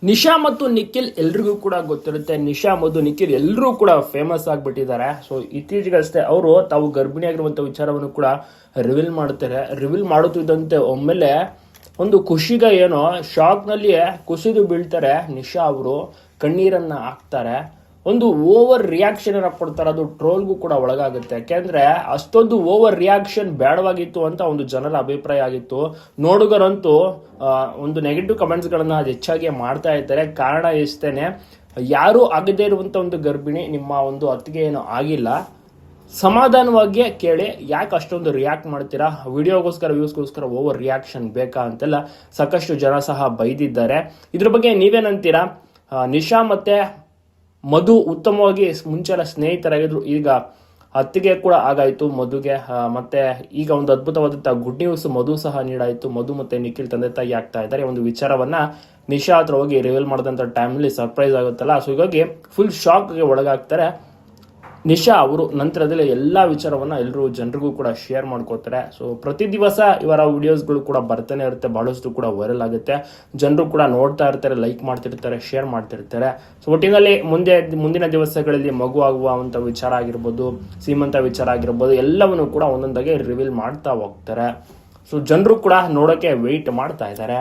ನಿಶಾ ಮತ್ತು ನಿಖಿಲ್ ಎಲ್ರಿಗೂ ಕೂಡ ಗೊತ್ತಿರುತ್ತೆ. ನಿಶಾ ಮತ್ತು ನಿಖಿಲ್ ಎಲ್ಲರೂ ಕೂಡ ಫೇಮಸ್ ಆಗಿಬಿಟ್ಟಿದ್ದಾರೆ. ಸೊ ಇತ್ತೀಚೆಗಷ್ಟೇ ಅವರು ತಾವು ಗರ್ಭಿಣಿಯಾಗಿರುವಂಥ ವಿಚಾರವನ್ನು ಕೂಡ ರಿವೀಲ್ ಮಾಡ್ತಾರೆ. ರಿವೀಲ್ ಮಾಡುತ್ತಿದ್ದಂತೆ ಒಮ್ಮೆಲೆ ಒಂದು ಖುಷಿಗ ಏನೋ ಶಾಕ್ನಲ್ಲಿ ಕುಸಿದು ಬೀಳ್ತಾರೆ. ನಿಶಾ ಅವರು ಕಣ್ಣೀರನ್ನ ಹಾಕ್ತಾರೆ. ಒಂದು ಓವರ್ ರಿಯಾಕ್ಷನ್ ಕೊಡ್ತಾರೆ. ಅದು ಟ್ರೋಲ್ಗೂ ಕೂಡ ಒಳಗಾಗುತ್ತೆ. ಯಾಕೆಂದ್ರೆ ಅಷ್ಟೊಂದು ಓವರ್ ರಿಯಾಕ್ಷನ್ ಬೇಡವಾಗಿತ್ತು ಅಂತ ಒಂದು ಜನರ ಅಭಿಪ್ರಾಯ ಆಗಿತ್ತು. ನೋಡುಗರಂತೂ ಒಂದು ನೆಗೆಟಿವ್ ಕಮೆಂಟ್ಸ್ ಗಳನ್ನ ಹೆಚ್ಚಾಗಿ ಮಾಡ್ತಾ ಇರ್ತಾರೆ. ಕಾರಣ ಇಷ್ಟೇನೆ, ಯಾರು ಆಗದೇ ಇರುವಂತ ಒಂದು ಗರ್ಭಿಣಿ ನಿಮ್ಮ ಒಂದು ಅತ್ತಿಗೆ ಏನು ಆಗಿಲ್ಲ, ಸಮಾಧಾನವಾಗಿ ಕೇಳಿ, ಯಾಕೆ ಅಷ್ಟೊಂದು ರಿಯಾಕ್ಟ್ ಮಾಡ್ತೀರಾ, ವಿಡಿಯೋಗೋಸ್ಕರ ವ್ಯೂಸ್ಗೋಸ್ಕರ ಓವರ್ ರಿಯಾಕ್ಷನ್ ಬೇಕಾ ಅಂತೆಲ್ಲ ಸಾಕಷ್ಟು ಜನ ಸಹ ಬೈದಿದ್ದಾರೆ. ಇದ್ರ ಬಗ್ಗೆ ನೀವೇನಂತೀರಾ? ನಿಶಾ ಮತ್ತೆ ಮಧು ಉತ್ತಮವಾಗಿ ಮುಂಚೆಲ್ಲ ಸ್ನೇಹಿತರಾಗಿದ್ರು. ಈಗ ಅತ್ತಿಗೆ ಕೂಡ ಆಗಾಯ್ತು ಮಧುಗೆ. ಮತ್ತೆ ಈಗ ಒಂದು ಅದ್ಭುತವಾದಂತಹ ಗುಡ್ ನ್ಯೂಸ್ ಮಧು ಸಹ ನೀಡಾಯ್ತು. ಮಧು ಮತ್ತೆ ನಿಖಿಲ್ ತಂದೆ ತಾಯಿ ಆಗ್ತಾ ಇದ್ದಾರೆ. ಒಂದು ವಿಚಾರವನ್ನ ನಿಶಾ ಹತ್ರ ಹೋಗಿ ರಿವೀಲ್ ಮಾಡಿದಂಥ ಟೈಮಲ್ಲಿ ಸರ್ಪ್ರೈಸ್ ಆಗುತ್ತಲ್ಲ, ಸೊ ಹೀಗಾಗಿ ಫುಲ್ ಶಾಕ್ಗೆ ಒಳಗಾಗ್ತಾರೆ ನಿಶಾ ಅವರು. ನಂತರದಲ್ಲಿ ಎಲ್ಲ ವಿಚಾರವನ್ನ ಎಲ್ಲರೂ ಜನರಿಗೂ ಕೂಡ ಶೇರ್ ಮಾಡ್ಕೋತಾರೆ. ಸೊ ಪ್ರತಿ ದಿವಸ ಇವರ ವಿಡಿಯೋಸ್ಗಳು ಕೂಡ ಬರ್ತಾನೆ ಇರುತ್ತೆ. ಬಹಳಷ್ಟು ಕೂಡ ವೈರಲ್ ಆಗುತ್ತೆ. ಜನರು ಕೂಡ ನೋಡ್ತಾ ಇರ್ತಾರೆ, ಲೈಕ್ ಮಾಡ್ತಿರ್ತಾರೆ, ಶೇರ್ ಮಾಡ್ತಿರ್ತಾರೆ. ಸೊ ಒಟ್ಟಿನಲ್ಲಿ ಮುಂದಿನ ದಿವಸಗಳಲ್ಲಿ ಮಗು ಆಗುವಂಥ ವಿಚಾರ ಆಗಿರ್ಬೋದು, ಸೀಮಂತ ವಿಚಾರ ಆಗಿರ್ಬೋದು, ಎಲ್ಲವನ್ನು ಕೂಡ ಒಂದೊಂದಾಗಿ ರಿವೀಲ್ ಮಾಡ್ತಾ ಹೋಗ್ತಾರೆ. ಸೊ ಜನರು ಕೂಡ ನೋಡೋಕೆ ವೆಯ್ಟ್ ಮಾಡ್ತಾ ಇದ್ದಾರೆ.